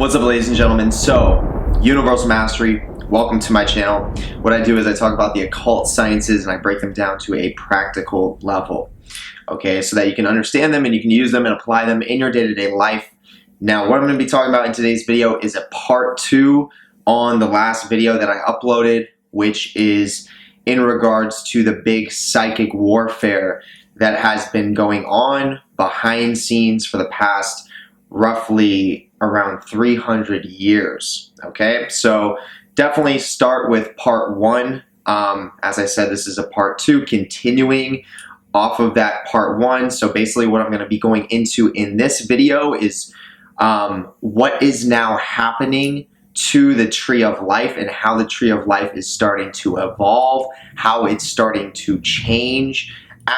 What's up, ladies and gentlemen? So, Universal Mastery, welcome to my channel. What I do is I talk about the occult sciences and I break them down to a practical level, okay, so that you can understand them and you can use them and apply them in your day-to-day life. Now, what I'm going to be talking about in today's video is a part 2 on the last video that I uploaded, which is in regards to the big psychic warfare that has been going on behind scenes for the past roughly around 300 years. Okay, so definitely start with part 1. As I said, this is a part 2 continuing off of that part 1. So basically what I'm going to be going into in this video is what is now happening to the Tree of Life and how the Tree of Life is starting to evolve, how it's starting to change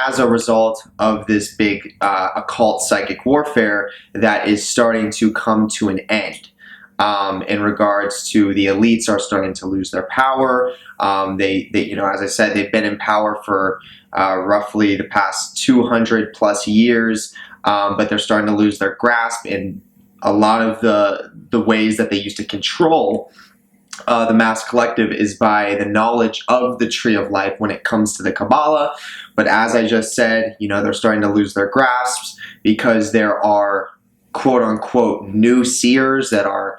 as a result of this big occult psychic warfare that is starting to come to an end. In regards to the elites are starting to lose their power. They you know, as I said, they've been in power for roughly the past 200 plus years, but they're starting to lose their grasp in a lot of the ways that they used to control the mass collective is by the knowledge of the Tree of Life when it comes to the Kabbalah. But as I just said, you know, they're starting to lose their grasps because there are quote-unquote new seers that are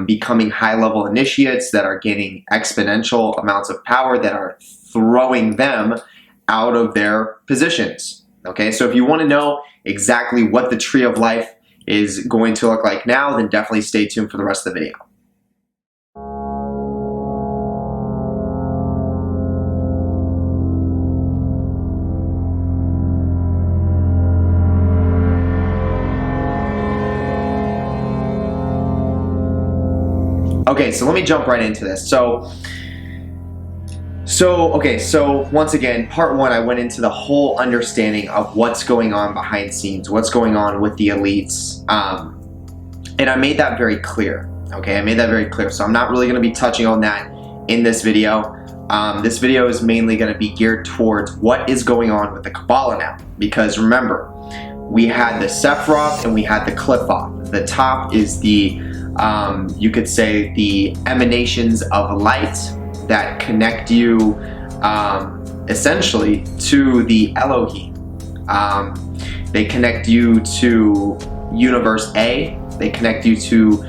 becoming high-level initiates that are gaining exponential amounts of power that are throwing them out of their positions. Okay, so if you want to know exactly what the Tree of Life is going to look like now, then definitely stay tuned for the rest of the video. Okay, so let me jump right into this. So once again, part 1, I went into the whole understanding of what's going on behind scenes, what's going on with the elites, and I made that very clear. Okay, I made that very clear. So I'm not really going to be touching on that in this video. This video is mainly going to be geared towards what is going on with the Kabbalah now, because remember, we had the Sephiroth and we had the Qliphoth. The top is the you could say the emanations of light that connect you essentially to the Elohim. They connect you to Universe A. They connect you to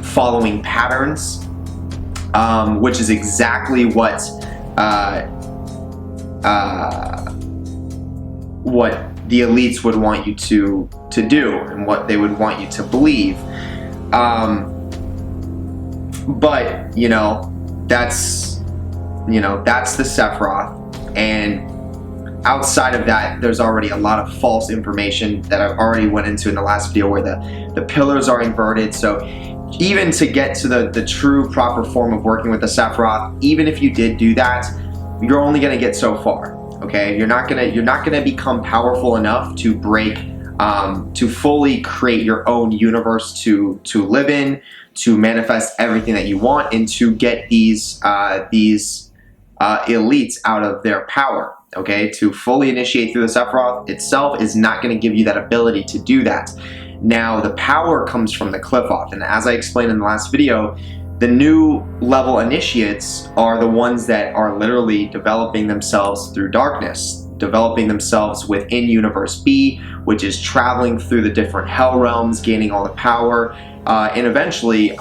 following patterns, which is exactly what the elites would want you to do and what they would want you to believe. But you know, that's the Sephiroth, and outside of that there's already a lot of false information that I've already went into in the last video where the pillars are inverted. So even to get to the true proper form of working with the Sephiroth, even if you did do that, you're only going to get so far. Okay, you're not gonna become powerful enough to break to fully create your own universe to live in, to manifest everything that you want, and to get these elites out of their power. Okay, to fully initiate through the Sephiroth itself is not going to give you that ability to do that. Now, the power comes from the Qliphoth, and as I explained in the last video, the new level initiates are the ones that are literally developing themselves through darkness, developing themselves within Universe B, which is traveling through the different hell realms, gaining all the power, and eventually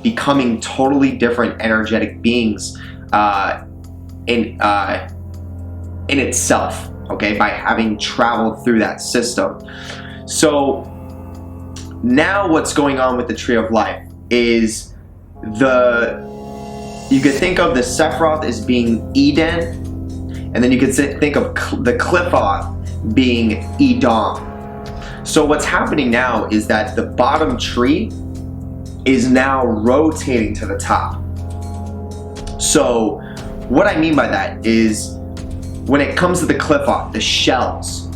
becoming totally different energetic beings in itself, okay, by having traveled through that system. So now what's going on with the Tree of Life is you could think of the Sephiroth as being Eden, and then you could think of the Qliphoth being Edom. So what's happening now is that the bottom tree is now rotating to the top. So what I mean by that is when it comes to the Qliphoth, the shells,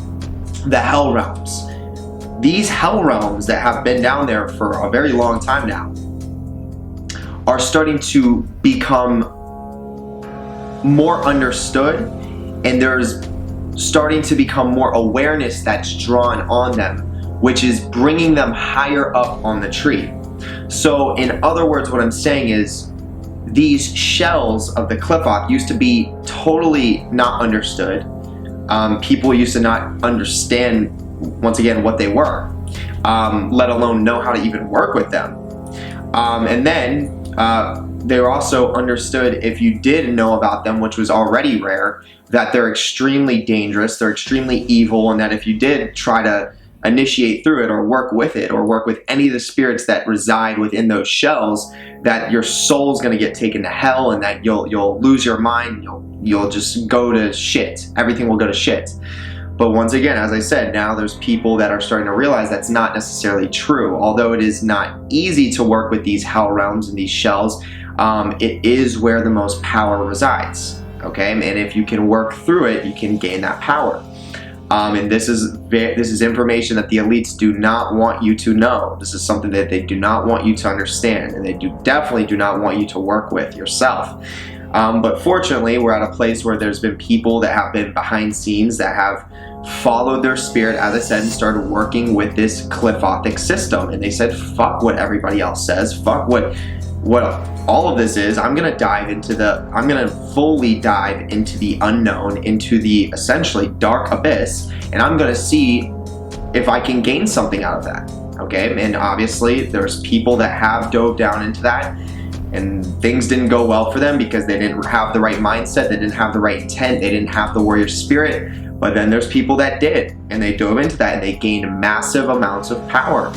the hell realms, these hell realms that have been down there for a very long time now are starting to become more understood, and there's starting to become more awareness that's drawn on them which is bringing them higher up on the tree. So in other words, what I'm saying is these shells of the Qliphoth used to be totally not understood. People used to not understand, once again, what they were, let alone know how to even work with them. And then they were also understood, if you did know about them, which was already rare, that they're extremely dangerous, they're extremely evil, and that if you did try to initiate through it or work with it or work with any of the spirits that reside within those shells, that your soul's going to get taken to hell, and that you'll lose your mind, you'll just go to shit. Everything will go to shit. But once again, as I said, now there's people that are starting to realize that's not necessarily true. Although it is not easy to work with these hell realms and these shells, it is where the most power resides. Okay, and if you can work through it, you can gain that power. And this is information that the elites do not want you to know. This is something that they do not want you to understand, and they definitely do not want you to work with yourself. But fortunately, we're at a place where there's been people that have been behind scenes that have followed their spirit, as I said, and started working with this Qliphothic system. And they said, fuck what everybody else says, fuck what all of this is. I'm gonna fully dive into the unknown, into the essentially dark abyss, and I'm gonna see if I can gain something out of that. Okay, and obviously there's people that have dove down into that, and things didn't go well for them because they didn't have the right mindset, they didn't have the right intent, they didn't have the warrior spirit. But then there's people that did, and they dove into that, and they gained massive amounts of power.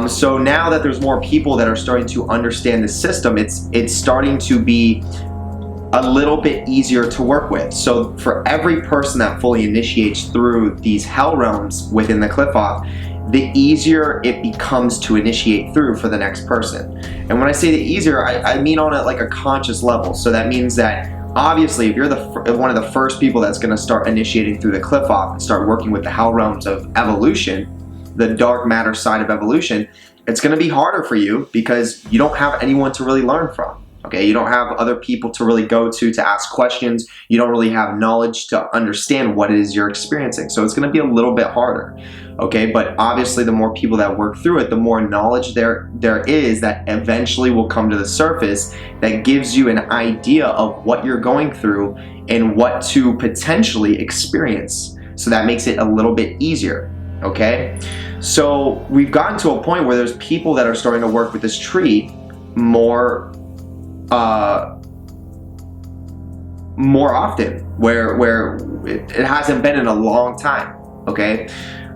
So now that there's more people that are starting to understand the system, it's starting to be a little bit easier to work with. So for every person that fully initiates through these hell realms within the Qliphoth, the easier it becomes to initiate through for the next person. And when I say the easier, I mean on like a conscious level. So that means that obviously, if you're one of the first people that's going to start initiating through the Qliphoth and start working with the hell realms of evolution, the dark matter side of evolution, it's going to be harder for you because you don't have anyone to really learn from. Okay, you don't have other people to really go to ask questions. You don't really have knowledge to understand what it is you're experiencing. So it's going to be a little bit harder. Okay, but obviously the more people that work through it, the more knowledge there is that eventually will come to the surface that gives you an idea of what you're going through and what to potentially experience. So that makes it a little bit easier. Okay, so we've gotten to a point where there's people that are starting to work with this tree more often, where it hasn't been in a long time. Okay,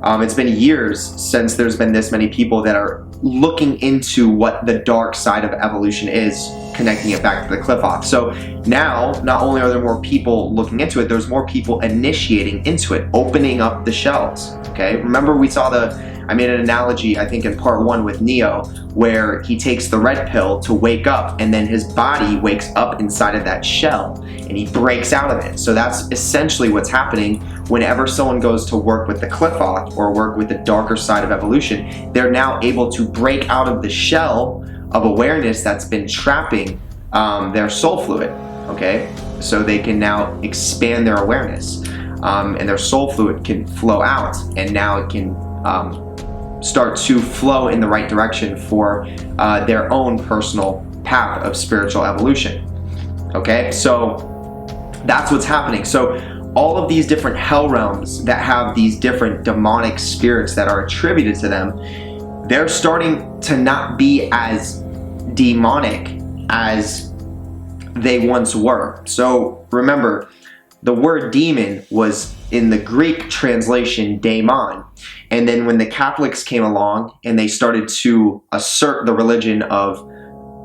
it's been years since there's been this many people that are looking into what the dark side of evolution is, connecting it back to the Qliphoth. So now, not only are there more people looking into it, there's more people initiating into it, opening up the shells. Okay, remember we saw I made an analogy, I think in part 1 with Neo, where he takes the red pill to wake up, and then his body wakes up inside of that shell, and he breaks out of it. So that's essentially what's happening whenever someone goes to work with the Qliphoth or work with the darker side of evolution. They're now able to break out of the shell of awareness that's been trapping their soul fluid. Okay, so they can now expand their awareness, and their soul fluid can flow out, and now it can start to flow in the right direction for their own personal path of spiritual evolution. Okay, so that's what's happening. So all of these different hell realms that have these different demonic spirits that are attributed to them, they're starting to not be as demonic as they once were. So remember, the word demon was in the Greek translation daemon, and then when the Catholics came along and they started to assert the religion of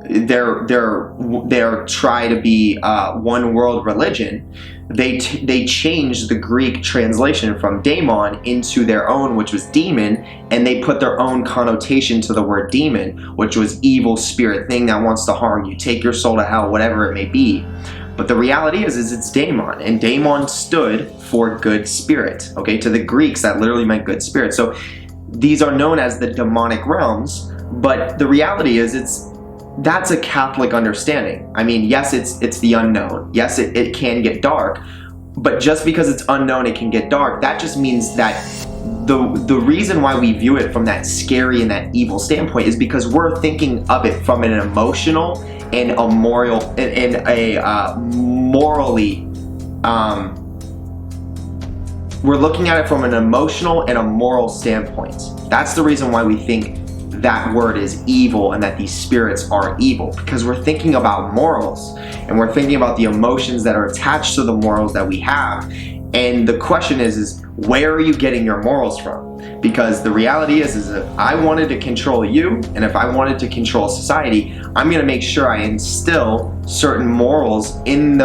their try to be one world religion, they changed the Greek translation from daemon into their own, which was demon, and they put their own connotation to the word demon, which was evil spirit, thing that wants to harm you, take your soul to hell, whatever it may be. But the reality is it's daemon, and daemon stood for good spirit. Okay, to the Greeks that literally meant good spirit. So these are known as the demonic realms, but the reality is that's a Catholic understanding. I mean, yes, it's the unknown. Yes, it can get dark, but just because it's unknown, it can get dark. That just means that the reason why we view it from that scary and that evil standpoint is because we're thinking of it from an emotional and a moral and a morally. We're looking at it from an emotional and a moral standpoint. That's the reason why we think that word is evil and that these spirits are evil, because we're thinking about morals and we're thinking about the emotions that are attached to the morals that we have. And the question is where are you getting your morals from? Because the reality is if I wanted to control you and if I wanted to control society, I'm going to make sure I instill certain morals in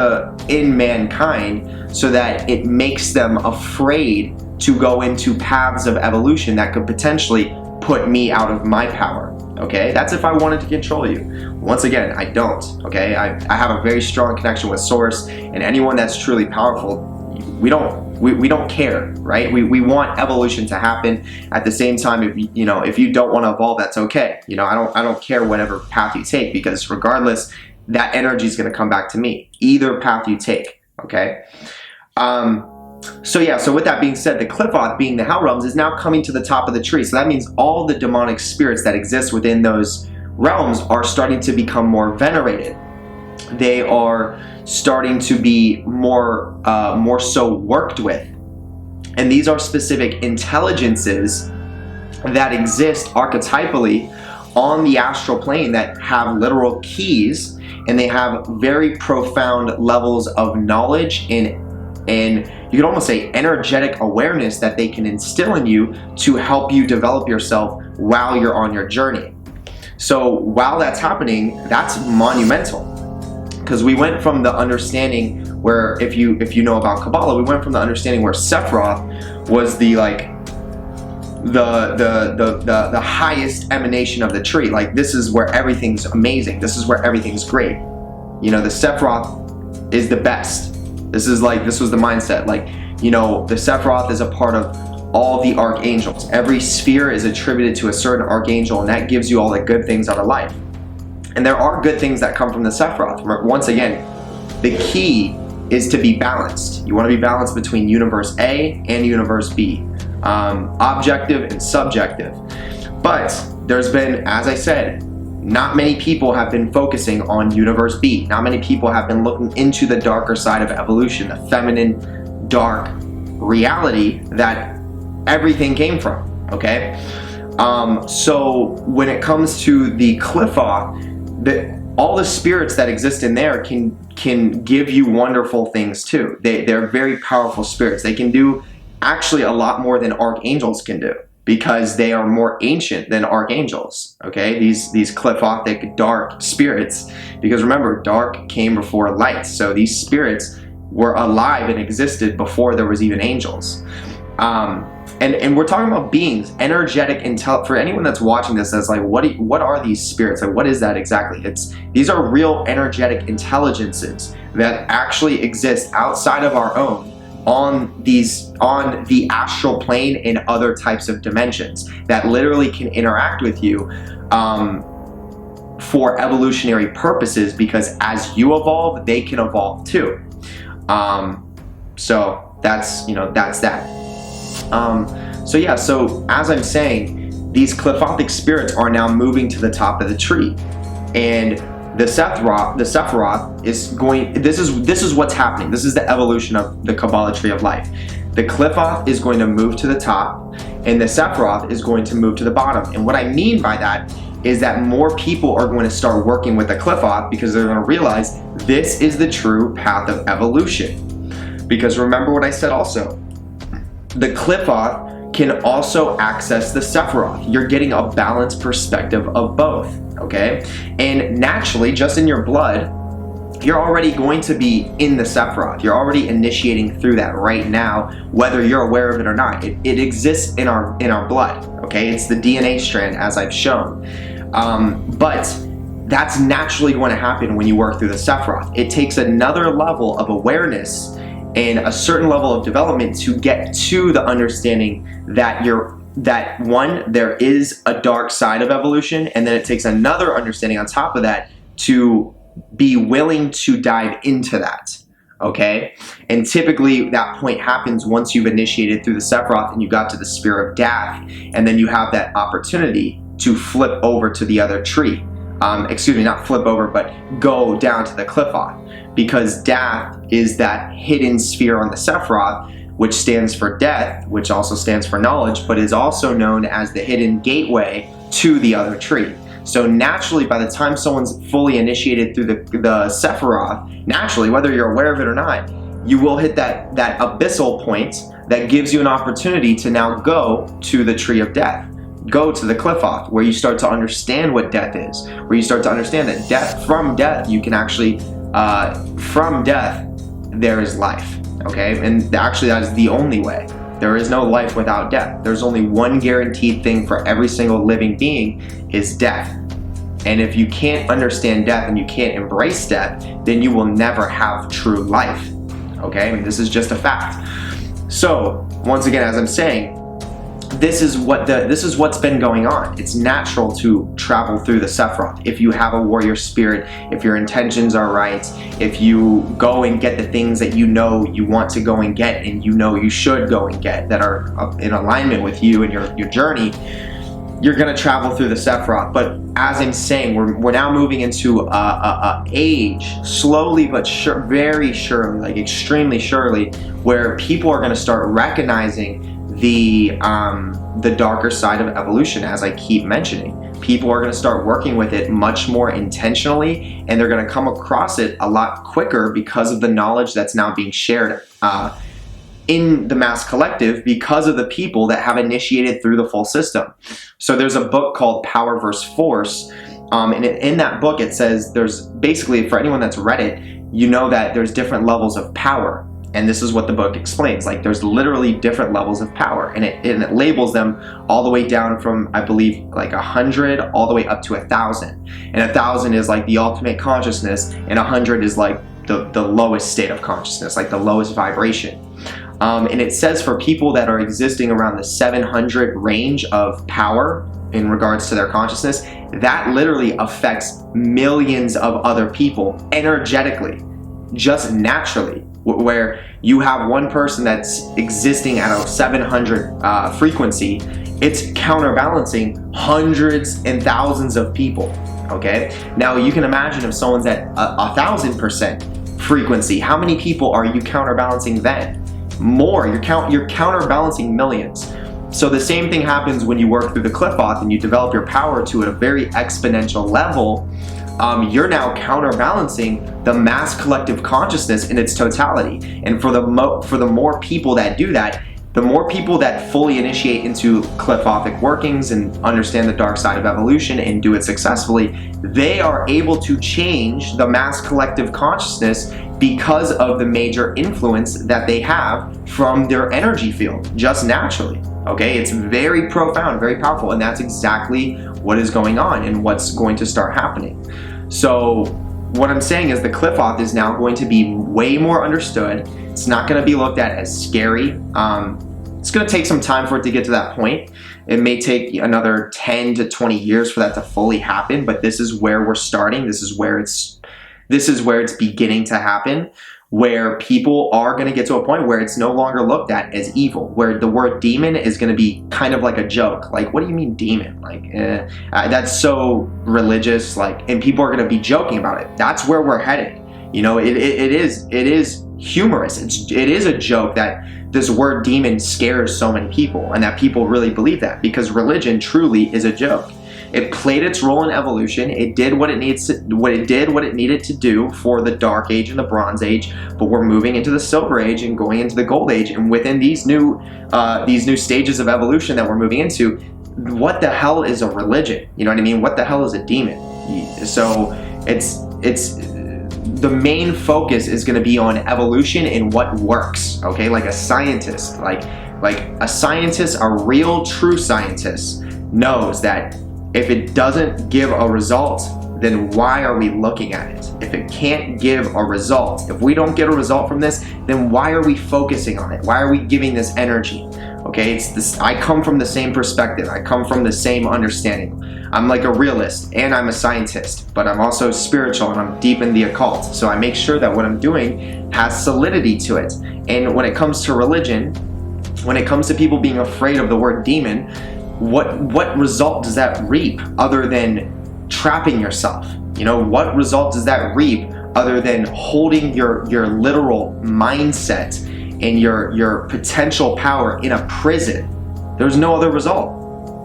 mankind so that it makes them afraid to go into paths of evolution that could potentially put me out of my power. Okay, that's if I wanted to control you. Once again, I don't. Okay, I have a very strong connection with Source, and anyone that's truly powerful, we don't care, right? We want evolution to happen. At the same time, if you don't want to evolve, that's okay. I don't care whatever path you take, because regardless, that energy is going to come back to me, either path you take. Okay. So with that being said, the Qliphoth, being the Hell Realms, is now coming to the top of the tree. So that means all the demonic spirits that exist within those realms are starting to become more venerated. They are starting to be more so worked with. And these are specific intelligences that exist archetypally on the astral plane that have literal keys, and they have very profound levels of knowledge and you could almost say energetic awareness that they can instill in you to help you develop yourself while you're on your journey. So while that's happening, that's monumental, because we went from the understanding where, if you know about Kabbalah, we went from the understanding where Sephiroth was the highest emanation of the tree. Like, this is where everything's amazing. This is where everything's great. The Sephiroth is the best. This was the mindset. The Sephiroth is a part of all the archangels. Every sphere is attributed to a certain archangel, and that gives you all the good things out of life. And there are good things that come from the Sephiroth. Once again, the key is to be balanced. You want to be balanced between universe A and universe B, objective and subjective. But there's been, as I said, not many people have been focusing on universe B. Not many people have been looking into the darker side of evolution, the feminine, dark reality that everything came from, okay? So when it comes to the Qliphoth, all the spirits that exist in there can give you wonderful things too. They're very powerful spirits. They can do actually a lot more than archangels can do, because they are more ancient than archangels, okay? These Qliphothic dark spirits, because remember, dark came before light, so these spirits were alive and existed before there was even angels. And we're talking about beings, energetic intel. For anyone that's watching this, that's like, what are these spirits? Like, what is that exactly? These are real energetic intelligences that actually exist outside of our own, on the astral plane and other types of dimensions, that literally can interact with you for evolutionary purposes, because as you evolve, they can evolve too. So that's that. So as I'm saying, these Qliphothic spirits are now moving to the top of the tree, and the Sephiroth is going. This is what's happening. This is the evolution of the Kabbalah tree of life. The Qliphoth is going to move to the top, and the Sephiroth is going to move to the bottom. And what I mean by that is that more people are going to start working with the Qliphoth, because they're going to realize this is the true path of evolution. Because remember what I said also, the Qliphoth can also access the Sephiroth. You're getting a balanced perspective of both, okay? And naturally, just in your blood, you're already going to be in the Sephiroth. You're already initiating through that right now, whether you're aware of it or not. It exists in our blood, okay? It's the DNA strand, as I've shown. But that's naturally going to happen when you work through the Sephiroth. It takes another level of awareness and a certain level of development to get to the understanding that there is a dark side of evolution, and then it takes another understanding on top of that to be willing to dive into that. okay? And typically that point happens once you've initiated through the Sephiroth and you got to the Spear of Death, and then you have that opportunity to flip over to the other tree. Excuse me, not flip over, but go down to the Qliphoth, because Death is that hidden sphere on the Sephiroth, which stands for death, which also stands for knowledge, but is also known as the hidden gateway to the other tree. So naturally, by the time someone's fully initiated through the Sephiroth, naturally, whether you're aware of it or not, you will hit that abyssal point that gives you an opportunity to now go to the Tree of Death. Go to the Qliphoth, where you start to understand what death is, where you start to understand that from death, you can actually, from death, there is life, okay? And actually, that is the only way. There is no life without death. There's only one guaranteed thing for every single living being, is death. And if you can't understand death and you can't embrace death, then you will never have true life, okay? I mean, this is just a fact. So, once again, as I'm saying, this is what's been going on. It's natural to travel through the Sephiroth if you have a warrior spirit, if your intentions are right, if you go and get the things that you know you want to go and get and you know you should go and get that are in alignment with you and your journey. You're gonna travel through the Sephiroth. But as I'm saying, we're now moving into a age, slowly but very surely, like extremely surely, where people are gonna start recognizing the darker side of evolution, as I keep mentioning. People are going to start working with it much more intentionally, and they're going to come across it a lot quicker because of the knowledge that's now being shared in the mass collective, because of the people that have initiated through the full system. So there's a book called Power vs. Force, and in that book it says, there's basically, for anyone that's read it, you know that there's different levels of power. And this is what the book explains. Like, there's literally different levels of power, and it labels them all the way down from, I believe, like 100 all the way up to 1,000. And 1,000 is like the ultimate consciousness, and 100 is like the lowest state of consciousness, like the lowest vibration. And it says for people that are existing around the 700 range of power in regards to their consciousness, that literally affects millions of other people energetically, just naturally. Where you have one person that's existing at a 700 frequency, it's counterbalancing hundreds and thousands of people, okay? Now you can imagine if someone's at 1,000% frequency, how many people are you counterbalancing then? More, you're counterbalancing millions. So the same thing happens when you work through the Qliphoth and you develop your power to a very exponential level. You're now counterbalancing the mass collective consciousness in its totality. And for the more people that do that, the more people that fully initiate into Qliphothic workings and understand the dark side of evolution and do it successfully, they are able to change the mass collective consciousness because of the major influence that they have from their energy field, just naturally. Okay, it's very profound, very powerful, and that's exactly what is going on and what's going to start happening. So what I'm saying is the Qliphoth is now going to be way more understood. It's not going to be looked at as scary. It's going to take some time for it to get to that point. It may take another 10 to 20 years for that to fully happen, but this is where we're starting. This is where it's beginning to happen, where people are going to get to a point where it's no longer looked at as evil, where the word demon is going to be kind of like a joke. Like, what do you mean demon? Like, that's so religious, like, and people are going to be joking about it. That's where we're headed. You know, it is humorous. It is a joke that this word demon scares so many people, and that people really believe that, because religion truly is a joke. It played its role in evolution. It did what it needed to do for the Dark Age and the Bronze Age. But we're moving into the Silver Age and going into the Gold Age. And within these new stages of evolution that we're moving into, what the hell is a religion? You know what I mean? What the hell is a demon? So it's the main focus is going to be on evolution and what works. Okay, like a scientist, like a scientist, a real true scientist knows that if it doesn't give a result, then why are we looking at it? If it can't give a result, if we don't get a result from this, then why are we focusing on it? Why are we giving this energy? Okay, it's this. I come from the same perspective. I come from the same understanding. I'm like a realist and I'm a scientist, but I'm also spiritual and I'm deep in the occult. So I make sure that what I'm doing has solidity to it. And when it comes to religion, when it comes to people being afraid of the word demon, what result does that reap other than trapping yourself? You know, what result does that reap other than holding your literal mindset and your potential power in a prison? There's no other result.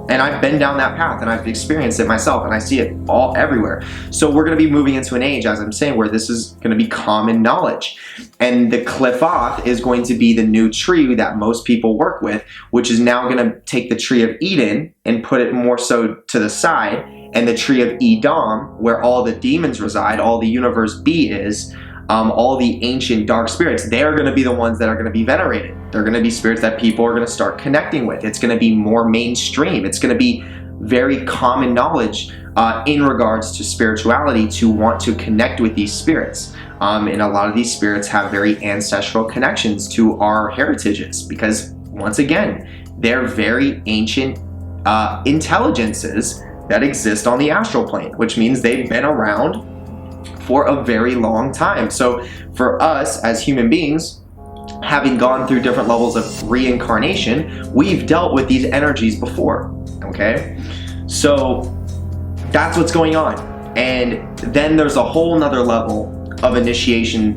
And I've been down that path and I've experienced it myself and I see it all everywhere. So we're going to be moving into an age, as I'm saying, where this is going to be common knowledge. And the Qliphoth is going to be the new tree that most people work with, which is now going to take the tree of Eden and put it more so to the side. And the tree of Edom, where all the demons reside, all the universe B is, all the ancient dark spirits, they're going to be the ones that are going to be venerated. They're going to be spirits that people are going to start connecting with. It's going to be more mainstream. It's going to be very common knowledge in regards to spirituality to want to connect with these spirits. And a lot of these spirits have very ancestral connections to our heritages because, once again, they're very ancient intelligences that exist on the astral plane, which means they've been around for a very long time. So for us as human beings, having gone through different levels of reincarnation, we've dealt with these energies before, okay? So that's what's going on. And then there's a whole nother level of initiation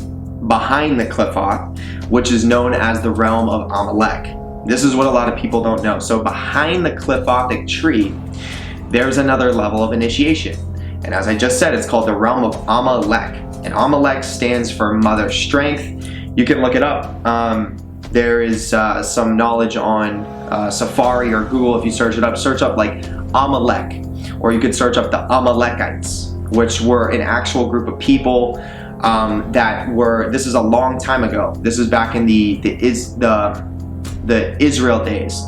behind the Qliphoth, which is known as the Realm of Amalek. This is what a lot of people don't know. So behind the Qliphothic tree, there's another level of initiation. And as I just said, it's called the Realm of Amalek. And Amalek stands for Mother Strength. You can look it up. There is some knowledge on Safari or Google. If you search it up, search up like Amalek. Or you could search up the Amalekites, which were an actual group of people that were, this is a long time ago. This is back in the Israel days,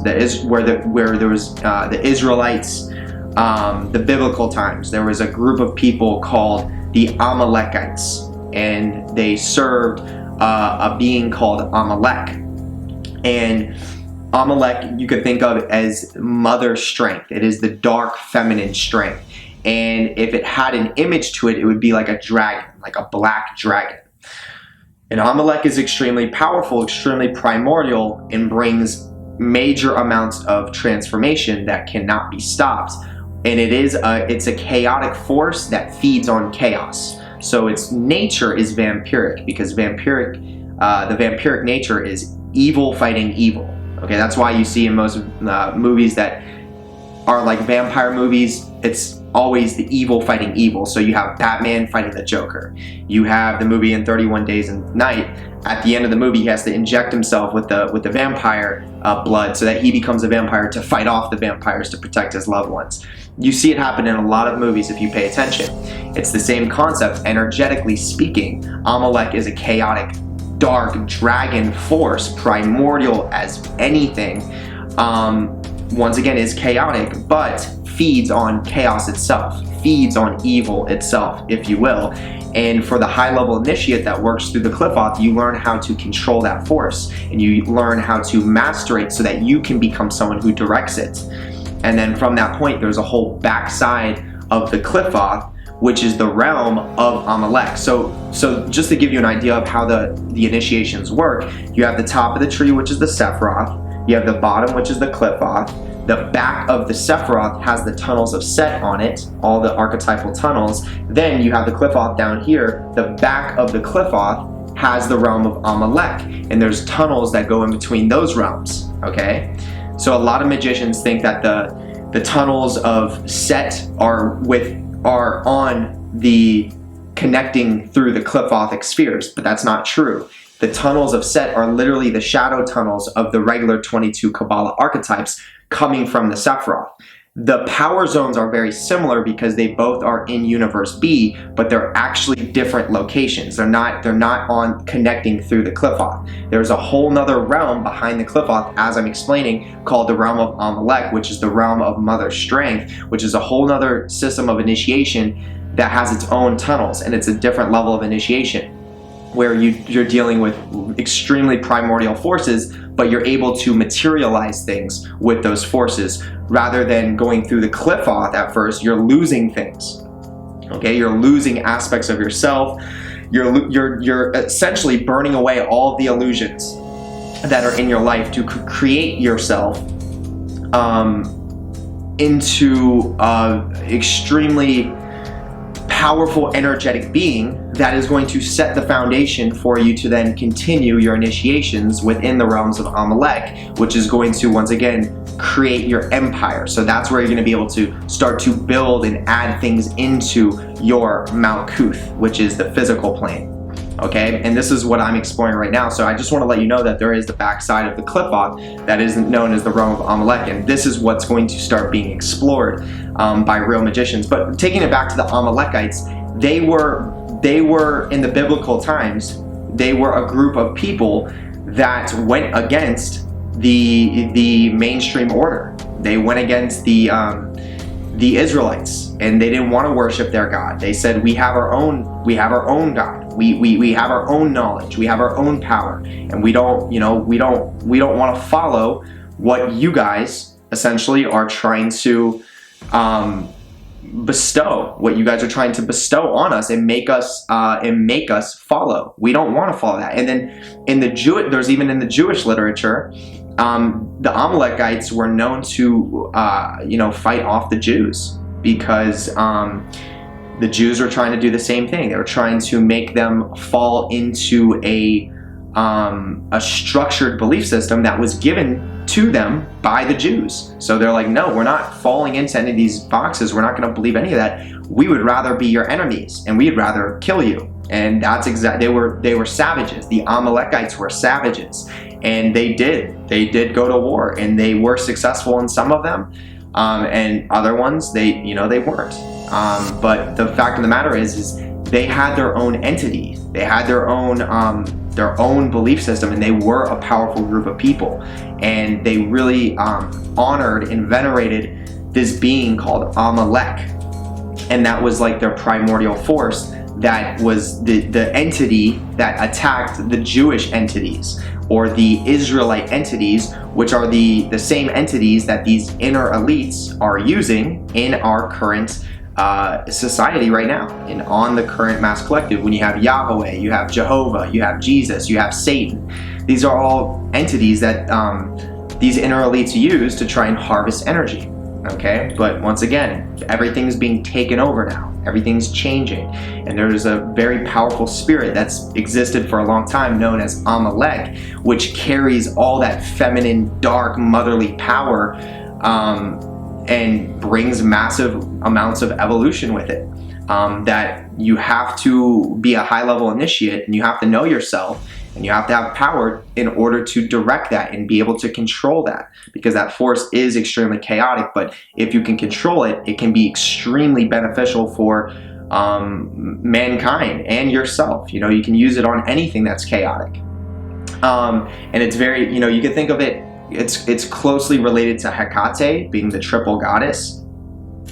where there was the Israelites, the biblical times. There was a group of people called the Amalekites, and they served a being called Amalek. And Amalek you could think of as mother strength. It is the dark feminine strength. And if it had an image to it, it would be like a dragon, like a black dragon. And Amalek is extremely powerful, extremely primordial, and brings major amounts of transformation that cannot be stopped. And it's a chaotic force that feeds on chaos. So its nature is vampiric, because the vampiric nature is evil fighting evil. Okay, that's why you see in most movies that are like vampire movies, it's always the evil fighting evil. So you have Batman fighting the Joker. You have the movie in 31 Days and Night. At the end of the movie, he has to inject himself with the vampire blood so that he becomes a vampire to fight off the vampires to protect his loved ones. You see it happen in a lot of movies if you pay attention. It's the same concept. Energetically speaking, Amalek is a chaotic, dark dragon force, primordial as anything. Once again, is chaotic, but feeds on chaos itself, feeds on evil itself, if you will. And for the high-level initiate that works through the Qliphoth, you learn how to control that force, and you learn how to master it so that you can become someone who directs it. And then from that point, there's a whole backside of the Qliphoth, which is the realm of Amalek. So just to give you an idea of how the initiations work, you have the top of the tree, which is the Sephiroth. You have the bottom, which is the Qliphoth. The back of the Sephiroth has the tunnels of Set on it, all the archetypal tunnels. Then you have the Qliphoth down here. The back of the Qliphoth has the realm of Amalek, and there's tunnels that go in between those realms, okay? So a lot of magicians think that the tunnels of Set are on the connecting through the Qliphothic spheres, but that's not true. The tunnels of Set are literally the shadow tunnels of the regular 22 Kabbalah archetypes coming from the Sephiroth. The power zones are very similar because they both are in Universe B, but they're actually different locations. They're not on connecting through the Qliphoth. There's a whole nother realm behind the Qliphoth, as I'm explaining, called the Realm of Amalek, which is the realm of Mother Strength, which is a whole nother system of initiation that has its own tunnels, and it's a different level of initiation. where you're dealing with extremely primordial forces, but you're able to materialize things with those forces. Rather than going through the cliff off at first, you're losing things. Okay, you're losing aspects of yourself. You're essentially burning away all of the illusions that are in your life to create yourself into extremely powerful, energetic being that is going to set the foundation for you to then continue your initiations within the realms of Amalek, which is going to, once again, create your empire. So that's where you're going to be able to start to build and add things into your Malkuth, which is the physical plane. Okay, and this is what I'm exploring right now. So I just want to let you know that there is the backside of the Clipot that is known as the Realm of Amalek, and this is what's going to start being explored by real magicians. But taking it back to the Amalekites, they were in the biblical times, they were a group of people that went against the mainstream order. They went against the Israelites, and they didn't want to worship their God. They said, we have our own God. We have our own knowledge. We have our own power, and we don't want to follow what you guys essentially are trying to bestow. What you guys are trying to bestow on us and make us follow. We don't want to follow that. And then there's even in the Jewish literature, the Amalekites were known to fight off the Jews because the Jews were trying to do the same thing. They were trying to make them fall into a structured belief system that was given to them by the Jews. So they're like, no, we're not falling into any of these boxes. We're not going to believe any of that. We would rather be your enemies, and we'd rather kill you. And that's exactly, they were savages. The Amalekites were savages, and they did go to war, and they were successful in some of them, and other ones they weren't. But the fact of the matter is they had their own entity. They had their own belief system, and they were a powerful group of people. And they really honored and venerated this being called Amalek, and that was like their primordial force. That was the entity that attacked the Jewish entities, or the Israelite entities, which are the same entities that these inner elites are using in our current society right now, and on the current mass collective. When you have Yahweh, you have Jehovah, you have Jesus, you have Satan. These are all entities that these inner elites use to try and harvest energy. Okay, but once again, everything's being taken over now. Everything's changing, and there's a very powerful spirit that's existed for a long time known as Amalek, which carries all that feminine, dark, motherly power and brings massive amounts of evolution with it. That you have to be a high-level initiate, and you have to know yourself, and you have to have power in order to direct that and be able to control that, because that force is extremely chaotic. But if you can control it, it can be extremely beneficial for mankind and yourself. You can use it on anything that's chaotic. And it's very, you can think of it, it's closely related to Hecate, being the triple goddess.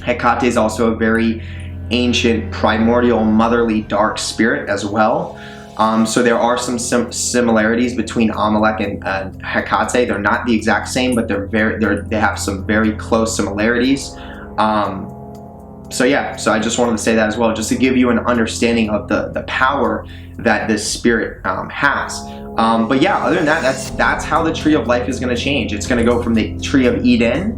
Hecate is also a very ancient, primordial, motherly, dark spirit as well. So there are some similarities between Amalek and Hecate. They're not the exact same, but they have some very close similarities. So I just wanted to say that as well, just to give you an understanding of the power that this spirit has. But yeah, other than that, that's how the Tree of Life is going to change. It's going to go from the Tree of Eden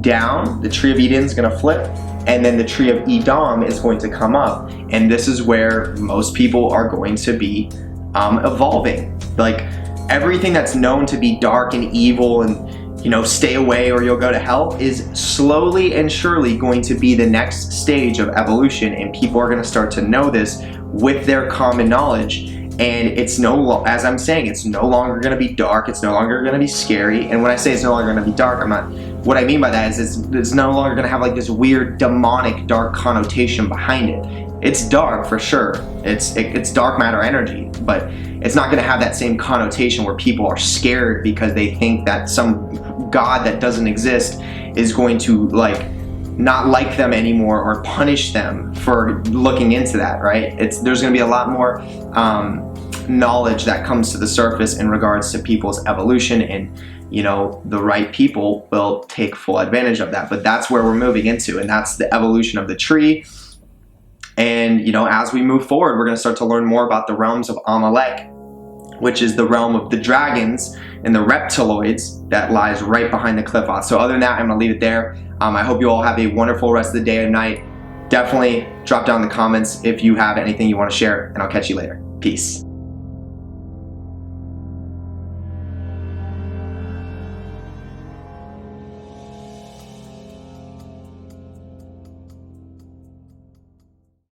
down. The Tree of Eden is going to flip, and then the Tree of Edom is going to come up. And this is where most people are going to be evolving. Like, everything that's known to be dark and evil and stay away or you'll go to hell is slowly and surely going to be the next stage of evolution, and people are going to start to know this with their common knowledge. And it's as I'm saying, it's no longer going to be dark. It's no longer going to be scary. And when I say it's no longer going to be dark, what I mean by that is it's no longer going to have like this weird demonic dark connotation behind it. It's dark for sure. It's dark matter energy, but it's not going to have that same connotation where people are scared because they think that some god that doesn't exist is going to not like them anymore or punish them for looking into that, right? There's going to be a lot more knowledge that comes to the surface in regards to people's evolution, and the right people will take full advantage of that. But that's where we're moving into, and that's the evolution of the tree. And as we move forward, we're going to start to learn more about the realms of Amalek, which is the realm of the dragons and the reptiloids that lies right behind the Qliphoth. So other than that, I'm going to leave it there. I hope you all have a wonderful rest of the day and night. Definitely drop down in the comments if you have anything you want to share, and I'll catch you later. Peace.